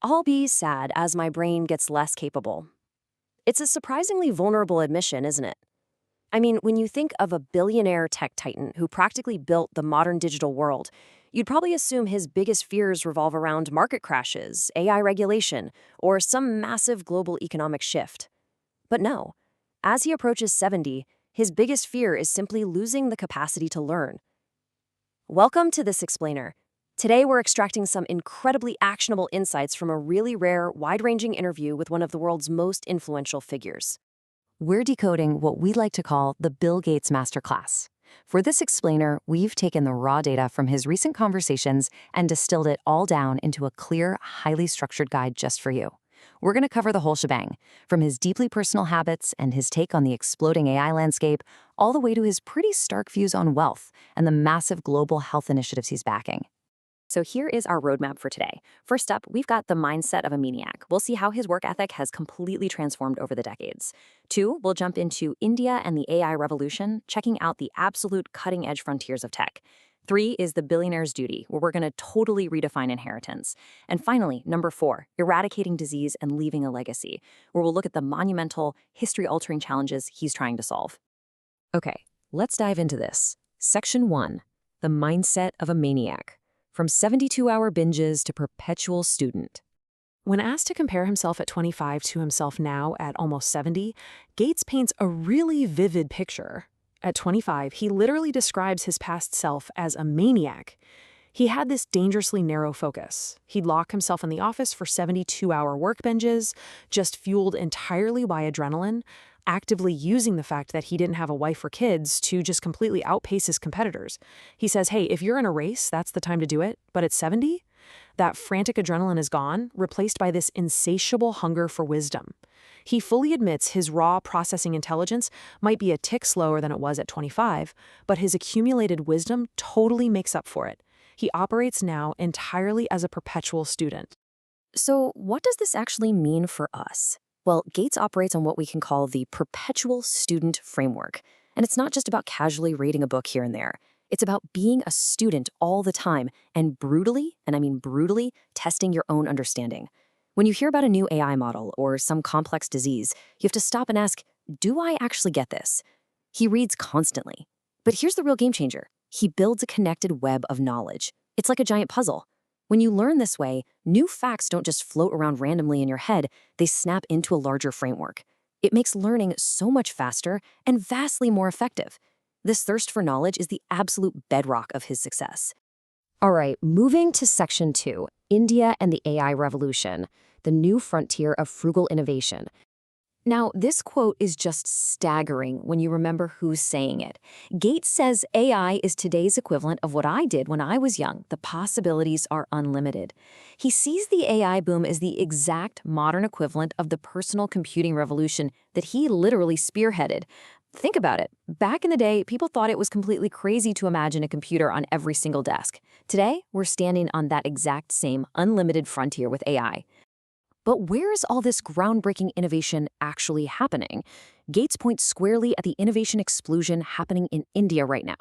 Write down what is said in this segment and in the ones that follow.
I'll be sad as my brain gets less capable. It's a surprisingly vulnerable admission, isn't it? I mean, when you think of a billionaire tech titan who practically built the modern digital world, you'd probably assume his biggest fears revolve around market crashes, AI regulation, or some massive global economic shift. But no, as he approaches 70, his biggest fear is simply losing the capacity to learn. Welcome to This Explainer. Today we're extracting some incredibly actionable insights from a really rare, wide-ranging interview with one of the world's most influential figures. We're decoding what we like to call the Bill Gates Masterclass. For This Explainer, we've taken the raw data from his recent conversations and distilled it all down into a clear, highly structured guide just for you. We're going to cover the whole shebang, from his deeply personal habits and his take on the exploding AI landscape, all the way to his pretty stark views on wealth and the massive global health initiatives he's backing. So here is our roadmap for today. First up, we've got the mindset of a maniac. We'll see how his work ethic has completely transformed over the decades. 2, we'll jump into India and the AI revolution, checking out the absolute cutting-edge frontiers of tech. 3 is the billionaire's duty, where we're going to totally redefine inheritance. And finally, number 4, eradicating disease and leaving a legacy, where we'll look at the monumental, history-altering challenges he's trying to solve. Okay, let's dive into this. Section 1, the mindset of a maniac. From 72-hour binges to perpetual student. When asked to compare himself at 25 to himself now at almost 70, Gates paints a really vivid picture. At 25, he literally describes his past self as a maniac. He had this dangerously narrow focus. He'd lock himself in the office for 72-hour work binges, just fueled entirely by adrenaline, actively using the fact that he didn't have a wife or kids to just completely outpace his competitors. He says, hey, if you're in a race, that's the time to do it. But at 70, that frantic adrenaline is gone, replaced by this insatiable hunger for wisdom. He fully admits his raw processing intelligence might be a tick slower than it was at 25, but his accumulated wisdom totally makes up for it. He operates now entirely as a perpetual student. So what does this actually mean for us? Well, Gates operates on what we can call the perpetual student framework. And it's not just about casually reading a book here and there. It's about being a student all the time and brutally, and I mean brutally, testing your own understanding. When you hear about a new AI model or some complex disease, you have to stop and ask, do I actually get this? He reads constantly. But here's the real game changer. He builds a connected web of knowledge. It's like a giant puzzle. When you learn this way, new facts don't just float around randomly in your head, they snap into a larger framework. It makes learning so much faster and vastly more effective. This thirst for knowledge is the absolute bedrock of his success. All right, moving to Section 2, India and the AI revolution, the new frontier of frugal innovation. Now, this quote is just staggering when you remember who's saying it. Gates says AI is today's equivalent of what I did when I was young. The possibilities are unlimited. He sees the AI boom as the exact modern equivalent of the personal computing revolution that he literally spearheaded. Think about it. Back in the day, people thought it was completely crazy to imagine a computer on every single desk. Today, we're standing on that exact same unlimited frontier with AI. But where is all this groundbreaking innovation actually happening? Gates points squarely at the innovation explosion happening in India right now.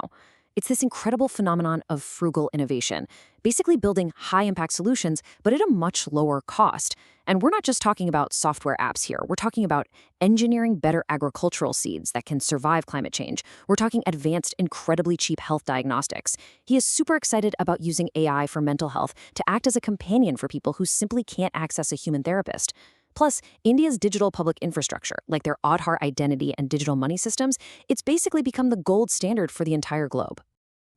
It's this incredible phenomenon of frugal innovation, basically building high-impact solutions, but at a much lower cost. And we're not just talking about software apps here. We're talking about engineering better agricultural seeds that can survive climate change. We're talking advanced, incredibly cheap health diagnostics. He is super excited about using AI for mental health to act as a companion for people who simply can't access a human therapist. Plus, India's digital public infrastructure, like their Aadhaar identity and digital money systems, it's basically become the gold standard for the entire globe.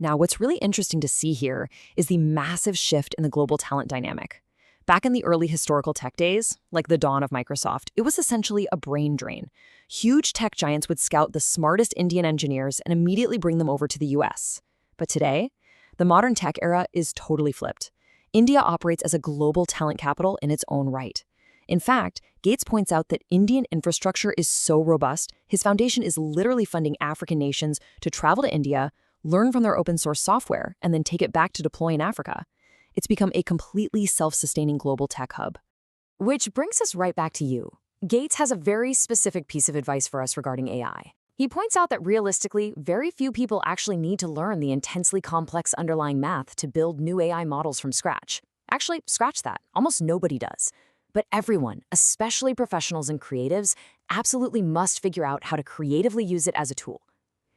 Now, what's really interesting to see here is the massive shift in the global talent dynamic. Back in the early historical tech days, like the dawn of Microsoft, it was essentially a brain drain. Huge tech giants would scout the smartest Indian engineers and immediately bring them over to the US. But today, the modern tech era is totally flipped. India operates as a global talent capital in its own right. In fact, Gates points out that Indian infrastructure is so robust, his foundation is literally funding African nations to travel to India, learn from their open source software, and then take it back to deploy in Africa. It's become a completely self-sustaining global tech hub. Which brings us right back to you. Gates has a very specific piece of advice for us regarding AI. He points out that realistically, very few people actually need to learn the intensely complex underlying math to build new AI models from scratch. Actually, scratch that. Almost nobody does. But everyone, especially professionals and creatives, absolutely must figure out how to creatively use it as a tool.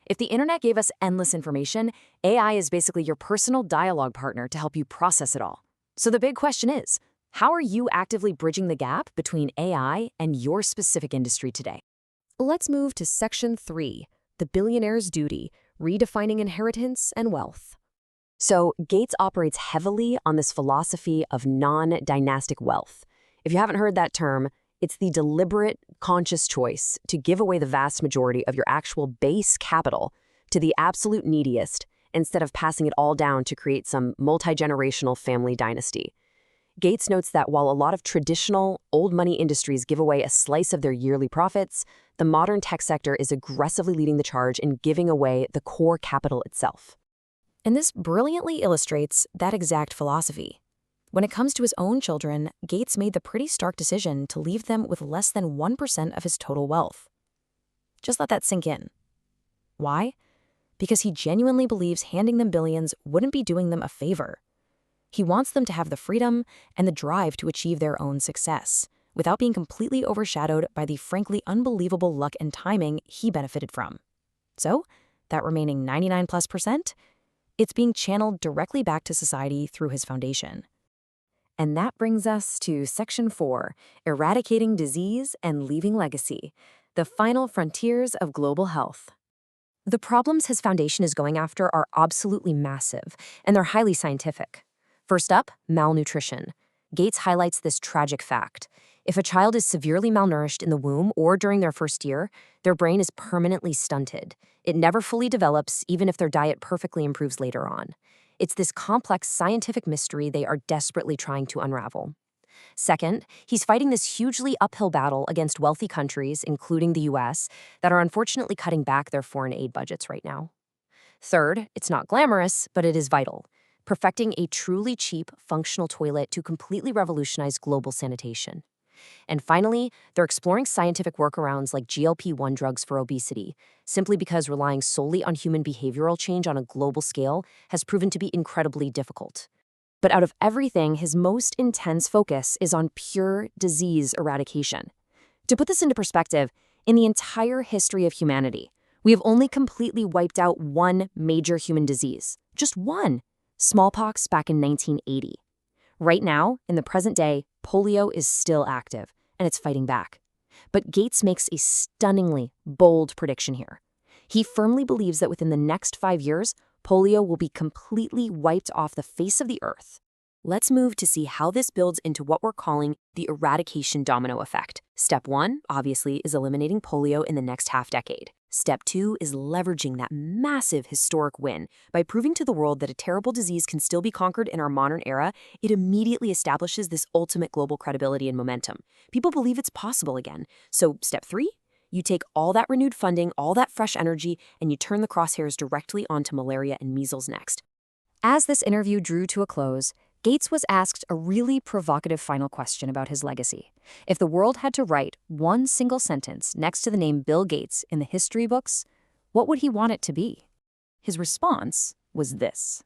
If the internet gave us endless information, AI is basically your personal dialogue partner to help you process it all. So the big question is, how are you actively bridging the gap between AI and your specific industry today? Let's move to Section 3, the billionaire's duty, redefining inheritance and wealth. So Gates operates heavily on this philosophy of non-dynastic wealth. If you haven't heard that term, it's the deliberate, conscious choice to give away the vast majority of your actual base capital to the absolute neediest instead of passing it all down to create some multi-generational family dynasty. Gates notes that while a lot of traditional, old money industries give away a slice of their yearly profits, the modern tech sector is aggressively leading the charge in giving away the core capital itself. And this brilliantly illustrates that exact philosophy. When it comes to his own children, Gates made the pretty stark decision to leave them with less than 1% of his total wealth. Just let that sink in. Why? Because he genuinely believes handing them billions wouldn't be doing them a favor. He wants them to have the freedom and the drive to achieve their own success, without being completely overshadowed by the frankly unbelievable luck and timing he benefited from. So, that remaining 99+%, it's being channeled directly back to society through his foundation. And that brings us to Section 4, eradicating disease and leaving legacy, the final frontiers of global health. The problems his foundation is going after are absolutely massive, and they're highly scientific. First up, malnutrition. Gates highlights this tragic fact. If a child is severely malnourished in the womb or during their first year, their brain is permanently stunted. It never fully develops, even if their diet perfectly improves later on. It's this complex scientific mystery they are desperately trying to unravel. Second, he's fighting this hugely uphill battle against wealthy countries, including the US, that are unfortunately cutting back their foreign aid budgets right now. Third, it's not glamorous, but it is vital. Perfecting a truly cheap, functional toilet to completely revolutionize global sanitation. And finally, they're exploring scientific workarounds like GLP-1 drugs for obesity, simply because relying solely on human behavioral change on a global scale has proven to be incredibly difficult. But out of everything, his most intense focus is on pure disease eradication. To put this into perspective, in the entire history of humanity, we have only completely wiped out one major human disease. Just one. Smallpox back in 1980. Right now, in the present day, polio is still active, and it's fighting back. But Gates makes a stunningly bold prediction here. He firmly believes that within the next 5 years, polio will be completely wiped off the face of the earth. Let's move to see how this builds into what we're calling the eradication domino effect. Step 1, obviously, is eliminating polio in the next half-decade. Step 2 is leveraging that massive historic win. By proving to the world that a terrible disease can still be conquered in our modern era, it immediately establishes this ultimate global credibility and momentum. People believe it's possible again. So step 3, you take all that renewed funding, all that fresh energy, and you turn the crosshairs directly onto malaria and measles next. As this interview drew to a close, Gates was asked a really provocative final question about his legacy. If the world had to write one single sentence next to the name Bill Gates in the history books, what would he want it to be? His response was this.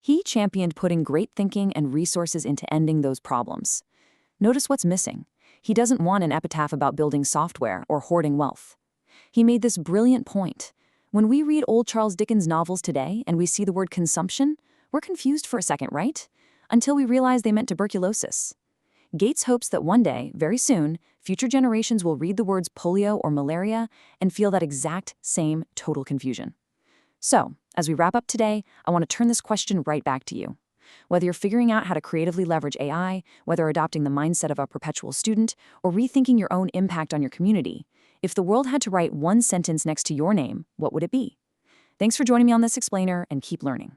He championed putting great thinking and resources into ending those problems. Notice what's missing. He doesn't want an epitaph about building software or hoarding wealth. He made this brilliant point. When we read old Charles Dickens novels today and we see the word consumption, we're confused for a second, right? Until we realize they meant tuberculosis. Gates hopes that one day, very soon, future generations will read the words polio or malaria and feel that exact same total confusion. So, as we wrap up today, I want to turn this question right back to you. Whether you're figuring out how to creatively leverage AI, whether adopting the mindset of a perpetual student, or rethinking your own impact on your community, if the world had to write one sentence next to your name, what would it be? Thanks for joining me on this explainer, and keep learning.